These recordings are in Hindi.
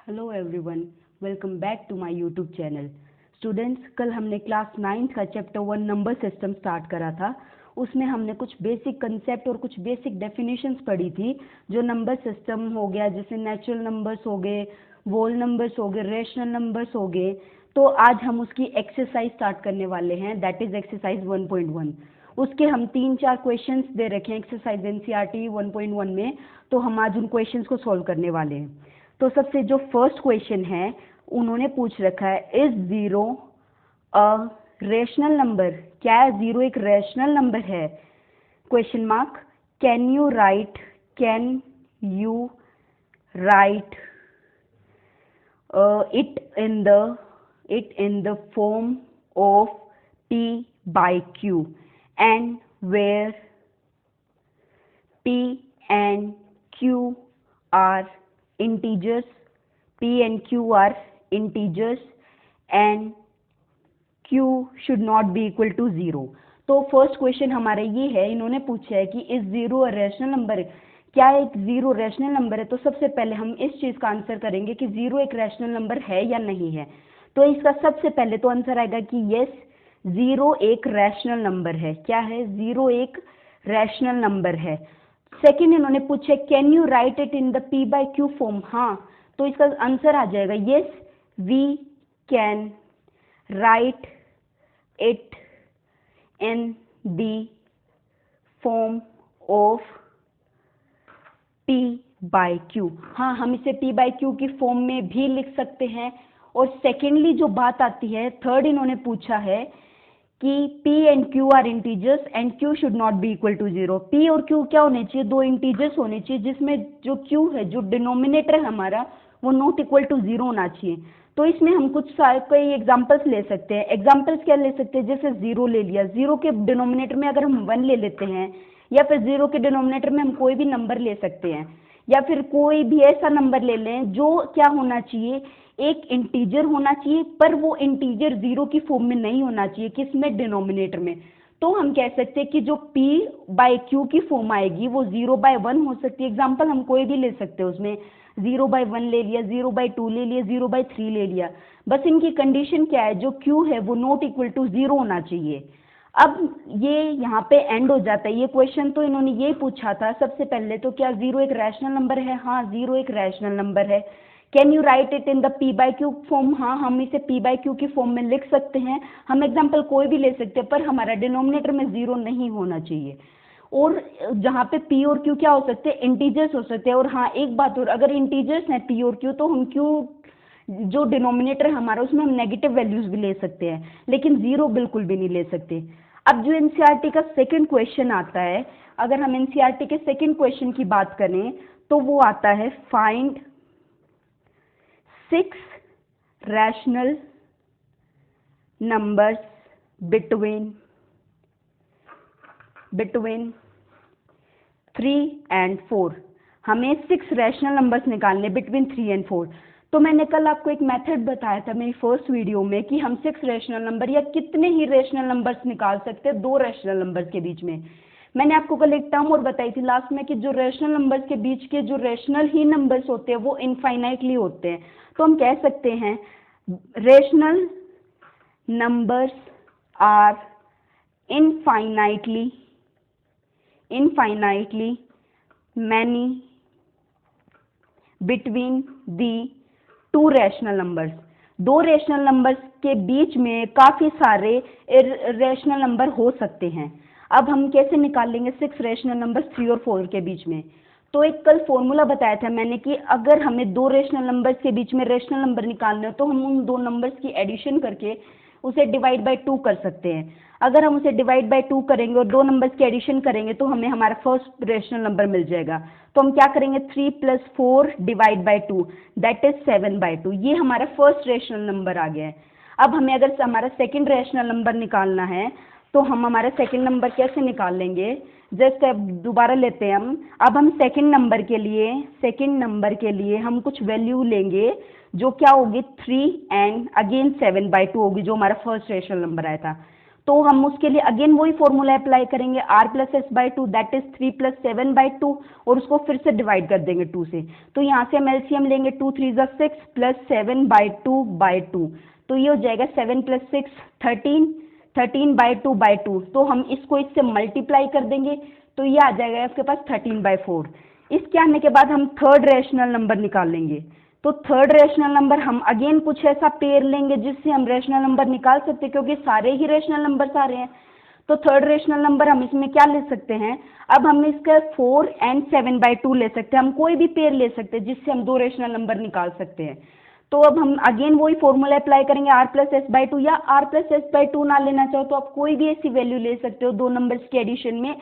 Hello everyone, welcome back to my YouTube channel. Students, कल हमने क्लास 9th का चैप्टर 1 नंबर सिस्टम स्टार्ट करा था। उसमें हमने कुछ बेसिक कंसेप्ट और कुछ बेसिक डेफिनेशंस पढ़ी थी। जो नंबर सिस्टम हो गया, जैसे नेचुरल नंबर्स हो गए, होल नंबर्स हो गए, रेशनल नंबर्स हो गए। तो आज हम उसकी एक्सरसाइज स्टार्ट करने वाले हैं, दैट इज एक्सरसाइज 1.1। उसके हम 3-4 क्वेश्चंस दे रखे हैं एक्सरसाइज एनसीईआरटी 1.1 में। तो हम आज उन क्वेश्चंस को सॉल्व करने वाले हैं। तो सबसे जो फर्स्ट क्वेश्चन है, उन्होंने पूछ रखा है, is zero a rational number? क्या है जीरो एक रेशनल नंबर है? Question mark. Can you right it in the form of P by Q and where P and Q are integers, P and Q are integers and Q should not be equal to 0। तो फर्स्ट क्वेश्चन हमारा ये है, इन्होंने पूछा है कि is zero a rational number? क्या एक जीरो रैशनल नंबर है? तो सबसे पहले हम इस चीज का आंसर करेंगे कि जीरो एक रैशनल नंबर है या नहीं है। तो इसका सबसे पहले तो आंसर आएगा कि यस, जीरो एक रैशनल नंबर है। क्या है? जीरो एक रैशनल नंबर है। सेकंड इन्होंने पूछा, can you write it in the p by q form? हाँ, तो इसका आंसर आ जाएगा yes, we can write it in the form of P by Q। हाँ, हम इसे P by Q की फॉर्म में भी लिख सकते हैं। और सेकेंडली जो बात आती है, थर्ड इन्होंने पूछा है कि P and Q are integers and Q should not be equal to 0। P और Q क्या होने चाहिए? दो इंटीजर्स होने चाहिए, जिसमें जो Q है, जो डिनोमिनेटर है हमारा, वो नॉट इक्वल टू 0 होना चाहिए। तो इसमें हम कई एग्जांपल्स ले सकते हैं। एग्जांपल्स क्या ले सकते हैं? जैसे 0 ले लिया, 0 के डिनोमिनेटर में अगर हम 1 ले लेते हैं, या फिर 0 के डिनोमिनेटर में हम कोई भी नंबर ले सकते हैं, या फिर कोई भी ऐसा नंबर ले लें जो क्या होना चाहिए, एक इंटीजर होना चाहिए, पर वो इंटीजर 0 की फॉर्म में नहीं होना चाहिए। किसमें? डिनोमिनेटर में। तो हम कह सकते हैं कि जो P बाय Q की फॉर्म आएगी वो 0/1 हो सकती है। एग्जाम्पल हम कोई भी ले सकते हैं, उसमें 0/1 ले लिया, 0/2 ले लिया, 0/3 ले लिया। बस इनकी कंडीशन क्या है? जो Q है वो नॉट इक्वल टू 0 होना चाहिए। अब ये यहाँ पे एंड हो जाता है। ये क्वेश्चन तो इन्होंने ये पूछा था सबसे पहले, तो क्या जीरो एक रैशनल नंबर है? हाँ, जीरो एक रैशनल नंबर है। Can you write it in the P by Q फॉर्म? हाँ, हम इसे P बाय Q की फॉर्म में लिख सकते हैं। हम एग्जाम्पल कोई भी ले सकते हैं, पर हमारा डिनोमिनेटर में 0 नहीं होना चाहिए। और जहाँ पे P और Q क्या हो सकते हैं? इंटीजर्स हो सकते हैं। और हाँ, एक बात और, अगर इंटीजर्स हैं P और Q, तो हम Q जो डिनोमिनेटर है हमारा, उसमें हम नेगेटिव वैल्यूज भी ले सकते हैं, लेकिन 0 बिल्कुल भी नहीं ले सकते। अब जो एनसीईआरटी का सेकंड क्वेश्चन आता है, अगर हम एनसीईआरटी के सेकंड क्वेश्चन की बात करें, तो वो आता है, find 6 rational numbers between 3 and 4। हमें 6 रैशनल नंबर्स निकालने बिटवीन 3 and 4। तो मैंने कल आपको एक मेथड बताया था मेरी फर्स्ट वीडियो में कि हम 6 रैशनल नंबर या कितने ही रैशनल नंबर्स निकाल सकते हैं दो रैशनल नंबर्स के बीच में। मैंने आपको कल एक टर्म और बताई थी लास्ट में कि जो रैशनल नंबर्स के बीच के जो रैशनल ही नंबर्स होते हैं वो इनफाइनाइटली होते हैं। तो हम कह सकते हैं rational numbers are infinitely many between the two rational numbers। दो रैशनल नंबर्स के बीच में काफी सारे रैशनल नंबर हो सकते हैं। अब हम कैसे निकाल लेंगे 6 रैशनल नंबर्स 3 और 4 के बीच में? तो एक कल फॉर्मूला बताया था मैंने कि अगर हमें दो रैशनल नंबर्स के बीच में रैशनल नंबर निकालना है, तो हम उन दो नंबर्स की एडिशन करके उसे डिवाइड बाय 2 कर सकते हैं। अगर हम उसे डिवाइड बाय 2 करेंगे और दो नंबर्स की एडिशन करेंगे, तो हमें हमारा फर्स्ट रैशनल नंबर मिल जाएगा। तो हम क्या करेंगे? 3 + 4 डिवाइड बाय 2, दैट इज 7/2। ये हमारा फर्स्ट रैशनल नंबर आ गया है। अब हमें अगर हमारा सेकंड रैशनल नंबर निकालना है, तो हम हमारा सेकंड नंबर कैसे निकाल लेंगे? जस्ट अब दोबारा लेते हैं हम। अब हम सेकंड नंबर के लिए हम कुछ वैल्यू लेंगे, जो क्या होगी? 3 एंड अगेन 7/2 होगी, जो हमारा फर्स्ट रैशनल नंबर आया था। तो हम उसके लिए अगेन वही फॉर्मूला अप्लाई करेंगे, r plus S by two that is 3 plus 7 by two, और उसको फिर से डिवाइड कर देंगे 2 से। तो यहाँ से हम एलसीएम लेंगे, 2 3 ज़ा 6 प्लस 7 बाई टू, तो ये हो जाएगा 7 प्लस 6 13, 13 बाई टू। तो हम इसको इससे मल्टीप्लाई कर देंगे, तो ये आ जाएगा आपके पास 13/4। इसके आने के बाद हम थर्ड रैशनल नंबर निकाल लेंगे। तो थर्ड रैशनल नंबर हम अगेन कुछ ऐसा पेयर लेंगे जिससे हम रैशनल नंबर निकाल सकते हैं, क्योंकि सारे ही रैशनल नंबर आ रहे हैं। तो थर्ड रैशनल नंबर हम इसमें क्या ले सकते हैं, अब हम इसका 4 एंड 7/2 ले सकते हैं। हम कोई भी पेयर ले सकते हैं जिससे हम 2 रैशनल नंबर निकाल सकते हैं। तो अब हम अगेन वही फॉर्मूला अप्लाई करेंगे, r plus S by two, या r plus S by two ना लेना चाहो तो आप कोई भी ऐसी वैल्यू ले सकते हो दो नंबर्स के एडिशन में,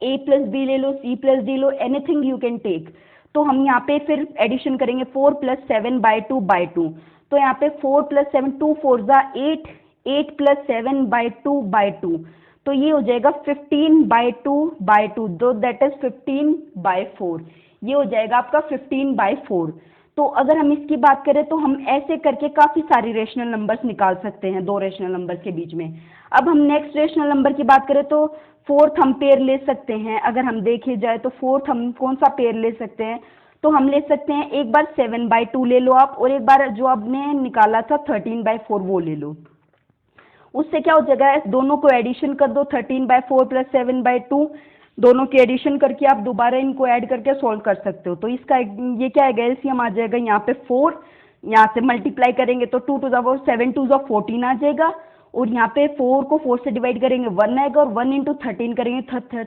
a प्लस बी ले लो, c प्लस डी लो, एनीथिंग यू कैन टेक। तो हम यहाँ पे फिर एडिशन करेंगे 4 प्लस 7/2। तो यहाँ पे 4 प्लस 7, 2 4 ज़ा 8, 8 प्लस 7/2। तो ये हो जाएगा 15/2, तो दैट इज 15/4। ये हो जाएगा आपका 15/4। तो अगर हम इसकी बात करें तो हम ऐसे करके काफ़ी सारी रेशनल नंबर्स निकाल सकते हैं दो रेशनल नंबर्स के बीच में। अब हम नेक्स्ट रेशनल नंबर की बात करें तो फोर्थ हम पेयर ले सकते हैं। अगर हम देखे जाए तो फोर्थ हम कौन सा पेयर ले सकते हैं, तो हम ले सकते हैं एक बार 7/2 ले लो आप, और एक बार जो आपने निकाला था 13/4 वो ले लो। उससे क्या हो जाएगा, दोनों को एडिशन कर दो, 13/4 प्लस 7/2, दोनों की एडिशन करके आप दोबारा इनको ऐड करके सॉल्व कर सकते हो। तो इसका ये क्या है, एलसीएम आ जाएगा यहाँ पे 4, यहाँ से मल्टीप्लाई करेंगे तो 2 2 ज़ा 4, 7 2 ज़ा 14 आ जाएगा, और यहाँ पे 4 को 4 से डिवाइड करेंगे 1 आएगा, और 1 इंटू 13 करेंगे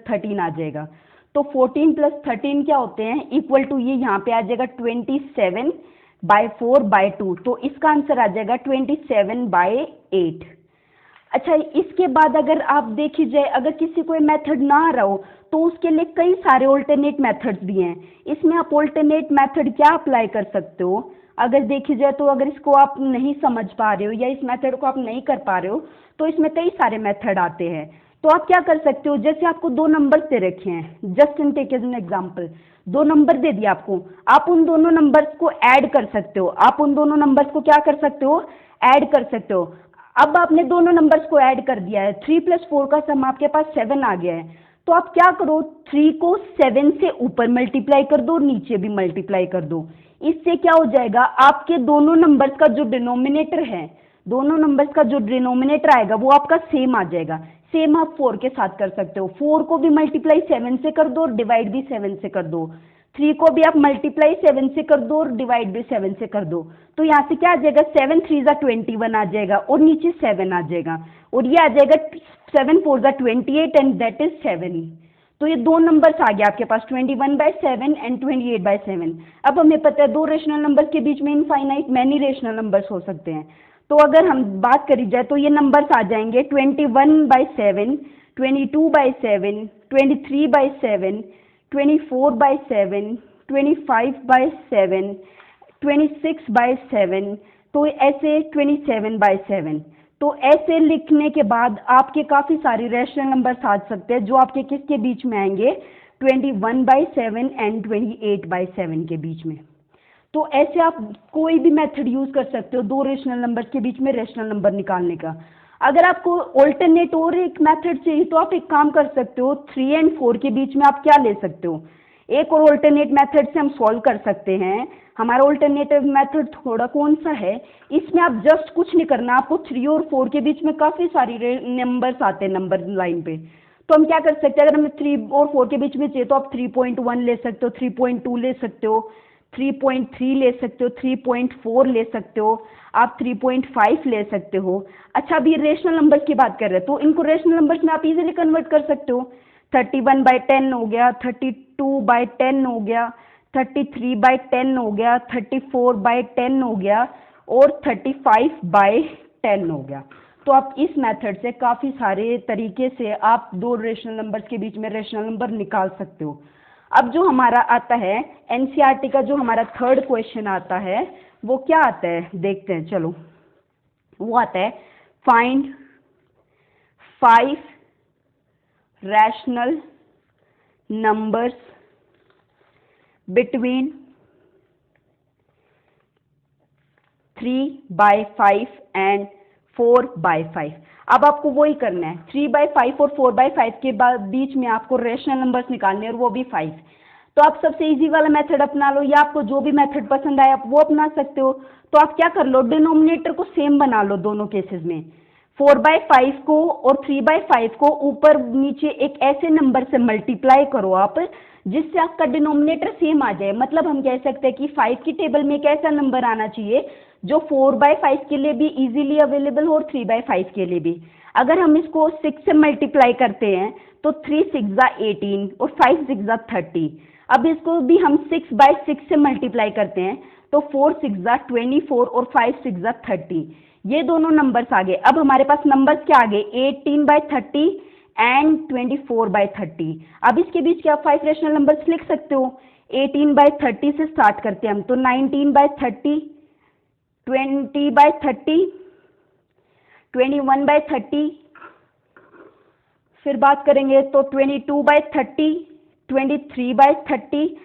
13 आ जाएगा। तो 14 प्लस 13 क्या होते हैं, इक्वल टू ये यहाँ पे आ जाएगा 27/4/2। तो इसका आंसर आ जाएगा 27/8। अच्छा, इसके बाद अगर आप देखी जाए, अगर किसी को मेथड ना आ रहा हो तो उसके लिए कई सारे ऑल्टरनेट मेथड्स भी हैं। इसमें आप ऑल्टरनेट मेथड क्या अप्लाई कर सकते हो, अगर देखी जाए तो अगर इसको आप नहीं समझ पा रहे हो या इस मेथड को आप नहीं कर पा रहे हो तो इसमें कई सारे मेथड आते हैं। तो आप क्या कर सकते हो, जैसे आपको दो नंबर्स दे रखे हैं, just in take as an example, दो नंबर दे दिया आपको, आप उन दोनों नंबर्स को ऐड कर सकते हो। आप उन दोनों नंबर्स को क्या कर सकते हो, ऐड कर सकते हो। अब आपने दोनों नंबर्स को ऐड कर दिया है, 3 + 4 का सम आपके पास 7 आ गया है। तो आप क्या करो, 3 को 7 से ऊपर मल्टीप्लाई कर दो, नीचे भी मल्टीप्लाई कर दो। इससे क्या हो जाएगा, आपके दोनों नंबर्स का जो डिनोमिनेटर है, दोनों नंबर्स का जो डिनोमिनेटर आएगा वो आपका सेम आ जाएगा। सेम आप 4 के साथ कर सकते हो, 4 को भी मल्टीप्लाई 7 से कर दो और डिवाइड भी 7 से कर दो। 3 को भी आप मल्टीप्लाई 7 से कर दो और डिवाइड भी 7 से कर दो। तो यहाँ से क्या आ जाएगा, 7 3 ज़ा 21 आ जाएगा, और नीचे 7 आ जाएगा, और ये आ जाएगा 7 4 ज़ा 28 एंड दैट इज 7। तो ये दो नंबर्स आ गए आपके पास, 21/7 एंड 28/7। अब हमें पता है दो रेशनल नंबर के बीच में इनफाइनाइट मैनी रेशनल नंबर्स हो सकते हैं। तो अगर हम बात करी जाए तो ये नंबर्स आ जाएंगे 21/7, 22/7, 23/7, 24/7, 25/7, 26/7, तो ऐसे 27/7। तो ऐसे लिखने के बाद आपके काफ़ी सारे रैशनल नंबर्स आ सकते हैं जो आपके किसके बीच में आएंगे, 21/7 एंड 28/7 के बीच में। तो ऐसे आप कोई भी मेथड यूज़ कर सकते हो दो रेशनल नंबर्स के बीच में रैशनल नंबर निकालने का। अगर आपको ऑल्टरनेट और एक मेथड चाहिए तो आप एक काम कर सकते हो, 3 एंड 4 के बीच में आप क्या ले सकते हो, एक और ऑल्टरनेट मेथड से हम सॉल्व कर सकते हैं। हमारा ऑल्टरनेटिव मेथड थोड़ा कौन सा है, इसमें आप जस्ट कुछ नहीं करना, आपको 3 और 4 के बीच में काफ़ी सारी नंबर्स आते हैं नंबर लाइन पे। तो हम क्या कर सकते हैं, अगर हमें 3 और 4 के बीच में चाहिए तो आप 3.1 ले सकते हो, 3.2 ले सकते हो, 3.3 ले सकते हो, 3.4 ले सकते हो, आप 3.5 ले सकते हो। अच्छा, अभी रेशनल नंबर्स की बात कर रहे हैं तो इनको रेशनल नंबर्स में आप इजीली कन्वर्ट कर सकते हो। 31/10 हो गया, 32/10 हो गया, 33/10 हो गया, 34/10 हो गया, और 35/10 हो गया। तो आप इस मेथड से काफ़ी सारे तरीके से आप दो रेशनल नंबर्स के बीच में रेशनल नंबर निकाल सकते हो। अब जो हमारा आता है एनसीईआरटी का, जो हमारा थर्ड क्वेश्चन आता है वो क्या आता है देखते हैं, चलो। वो आता है, find 5 rational numbers between 3/5 and 4/5। अब आपको वही करना है, 3/5 और 4/5 के बाद बीच में आपको रेशनल नंबर्स निकालने हैं और वो भी 5। तो आप सबसे इजी वाला मेथड अपना लो, या आपको जो भी मेथड पसंद आए आप वो अपना सकते हो। तो आप क्या कर लो, डिनोमिनेटर को सेम बना लो दोनों केसेस में। 4/5 को और 3/5 को ऊपर नीचे एक ऐसे नंबर से मल्टीप्लाई करो आप जिससे आपका डिनोमिनेटर सेम आ जाए। मतलब हम कह सकते हैं कि 5 की टेबल में एक ऐसा नंबर आना चाहिए जो 4/5 के लिए भी इजीली अवेलेबल हो और 3/5 के लिए भी। अगर हम इसको 6 से मल्टीप्लाई करते हैं तो 3 6 18 और 5 6 30। अब इसको भी हम 6/6 से मल्टीप्लाई करते हैं तो 4 6 24 और 5 6 30। ये दोनों नंबर्स आ गए। अब हमारे पास नंबर्स क्या आ गए, 18/30 एंड 24/30। अब इसके बीच क्या 5 रेशनल नंबर्स लिख सकते हो। 18/30 से स्टार्ट करते हैं हम, तो 19/30, 20/30, 21/30, फिर बात करेंगे तो 22/30, 23/30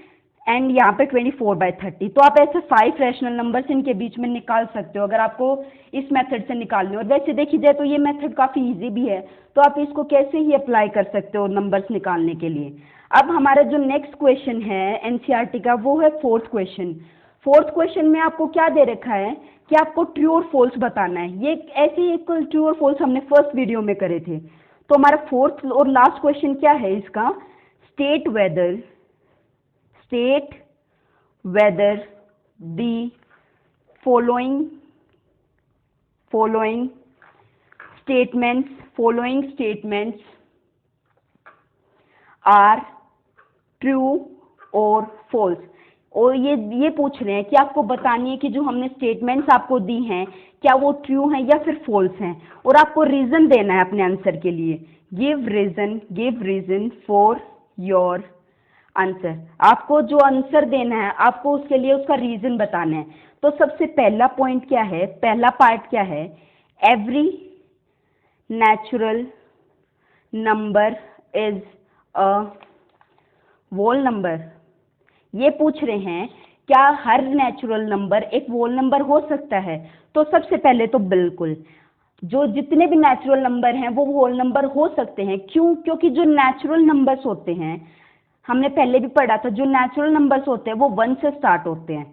एंड यहाँ पे 24/30। तो आप ऐसे 5 रैशनल नंबर्स इनके बीच में निकाल सकते हो अगर आपको इस मेथड से निकालने हो। और वैसे देखी जाए तो ये मेथड काफ़ी इजी भी है, तो आप इसको कैसे ही अप्लाई कर सकते हो नंबर्स निकालने के लिए। अब हमारा जो नेक्स्ट क्वेश्चन है एनसीईआरटी का वो है फोर्थ क्वेश्चन। फोर्थ क्वेश्चन में आपको क्या दे रखा है कि आपको ट्रू और फॉल्स बताना है। ये ऐसे ही एक ट्रू और फॉल्स हमने फर्स्ट वीडियो में करे थे। तो हमारा फोर्थ और लास्ट क्वेश्चन क्या है इसका, state whether the following statements are true or false। और ये पूछ रहे हैं कि आपको बतानी है कि जो हमने स्टेटमेंट्स आपको दी हैं क्या वो ट्रू हैं या फिर फॉल्स हैं, और आपको रीजन देना है अपने आंसर के लिए। Give reason for your answer. आपको जो आंसर देना है आपको उसके लिए उसका रीजन बताना है। तो सबसे पहला पॉइंट क्या है, पहला पार्ट क्या है, every natural number is a whole number. ये पूछ रहे हैं क्या हर नेचुरल नंबर एक होल नंबर हो सकता है। तो सबसे पहले तो बिल्कुल, जो जितने भी नेचुरल नंबर हैं वो होल नंबर हो सकते हैं। क्यों? क्योंकि जो नेचुरल नंबर्स होते हैं, हमने पहले भी पढ़ा था, जो नेचुरल नंबर्स होते हैं वो 1 से स्टार्ट होते हैं।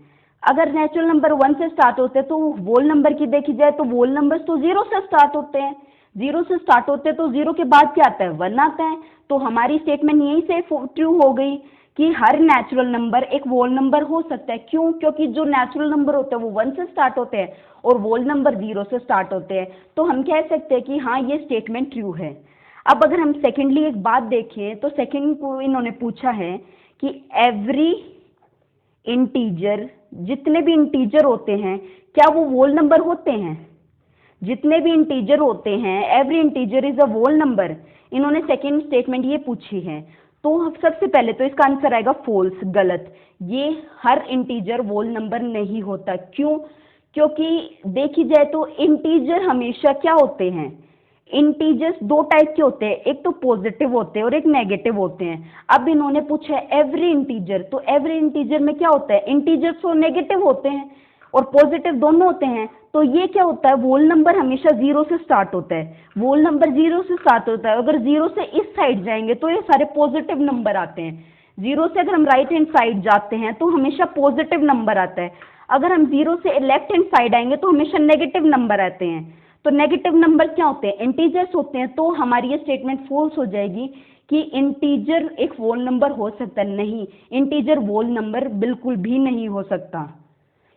अगर नेचुरल नंबर 1 से स्टार्ट होते हैं तो होल नंबर की देखी जाए तो होल नंबर्स तो 0 से स्टार्ट होते हैं। 0 से स्टार्ट होते हैं तो 0 के बाद क्या आता है, 1 आता है। तो हमारी स्टेटमेंट यहीं से ट्रू हो गई कि हर नेचुरल नंबर एक होल नंबर हो सकता है। क्यों? क्योंकि जो नेचुरल नंबर होते हैं वो 1 से स्टार्ट होते हैं और होल नंबर 0 से स्टार्ट होते हैं। तो हम कह सकते हैं कि हाँ ये स्टेटमेंट ट्रू है। अब अगर हम सेकेंडली एक बात देखें तो सेकेंड को इन्होंने पूछा है कि एवरी इंटीजर, जितने भी इंटीजर होते हैं क्या वो होल नंबर होते हैं। जितने भी इंटीजर होते हैं, every integer is a whole number. इन्होंने सेकेंड स्टेटमेंट ये पूछी है। तो सबसे पहले तो इसका आंसर आएगा फॉल्स, गलत। ये हर इंटीजर होल नंबर नहीं होता। क्यों? क्योंकि देखी जाए तो इंटीजर हमेशा क्या होते हैं, इंटीजर्स दो टाइप के होते हैं, एक तो पॉजिटिव होते हैं और एक नेगेटिव होते हैं। अब इन्होंने पूछा है एवरी इंटीजर, तो एवरी इंटीजर में क्या होता है, इंटीजर्स तो नेगेटिव होते हैं और पॉजिटिव दोनों होते हैं। तो ये क्या होता है, होल नंबर हमेशा 0 से स्टार्ट होता है। होल नंबर 0 से स्टार्ट होता है। अगर 0 से इस साइड जाएंगे तो ये सारे पॉजिटिव नंबर आते हैं। 0 से अगर हम राइट हैंड साइड जाते हैं तो हमेशा पॉजिटिव नंबर आता है। अगर हम 0 से लेफ्ट हैंड साइड आएंगे तो हमेशा नेगेटिव नंबर आते हैं। तो नेगेटिव नंबर क्या होते हैं, इंटीजर्स होते हैं। तो हमारी ये स्टेटमेंट फॉल्स हो जाएगी कि इंटीजर एक होल नंबर हो सकता है। नहीं, इंटीजर होल नंबर बिल्कुल भी नहीं हो सकता,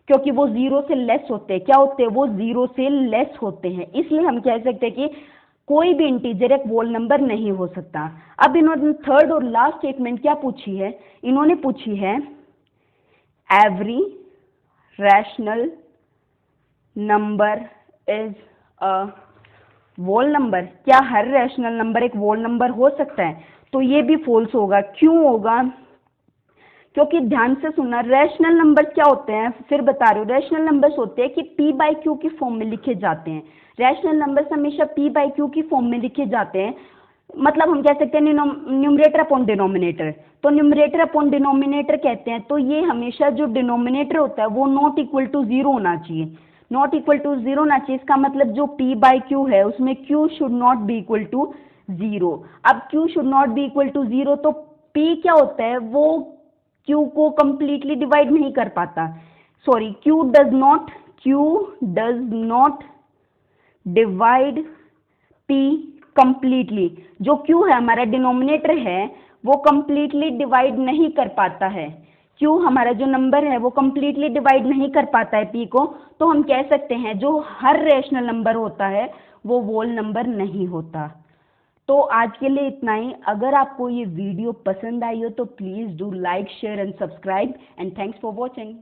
क्योंकि वो 0 से लेस होते हैं। क्या होते हैं, वो 0 से लेस होते हैं। इसलिए हम कह सकते हैं कि कोई भी इंटीजर एक होल नंबर नहीं हो सकता। अब इन्होंने थर्ड और लास्ट स्टेटमेंट क्या पूछी है, इन्होंने पूछी है every rational number is a whole number. क्या हर रैशनल नंबर एक होल नंबर हो सकता है। तो ये भी फॉल्स होगा। क्यों होगा, क्योंकि ध्यान से सुनना, रैशनल नंबर्स क्या होते हैं, फिर बता रही हूँ। रैशनल नंबर्स होते हैं कि p/q की फॉर्म में लिखे जाते हैं। रैशनल नंबर्स हमेशा p/q की फॉर्म में लिखे जाते हैं। मतलब हम कह सकते हैं न्यूमरेटर अपॉन डिनोमिनेटर। तो न्यूमरेटर अपॉन डिनोमिनेटर कहते हैं तो ये हमेशा जो डिनोमिनेटर होता है वो नॉट इक्वल टू 0 होना चाहिए। नॉट इक्वल टू 0 होना चाहिए। इसका मतलब जो p बाई क्यू है उसमें q should not be equal to 0। अब q should not be equal to 0 तो p क्या होता है, वो q को कंप्लीटली डिवाइड नहीं कर पाता। Sorry, q does not divide p completely. जो q है हमारा डिनोमिनेटर है वो कंप्लीटली डिवाइड नहीं कर पाता है। q हमारा जो नंबर है वो कंप्लीटली डिवाइड नहीं कर पाता है p को, तो हम कह सकते हैं जो हर रैशनल नंबर होता है वो होल नंबर नहीं होता। तो आज के लिए इतना ही। अगर आपको ये वीडियो पसंद आई हो तो please do like, share and subscribe and thanks for watching.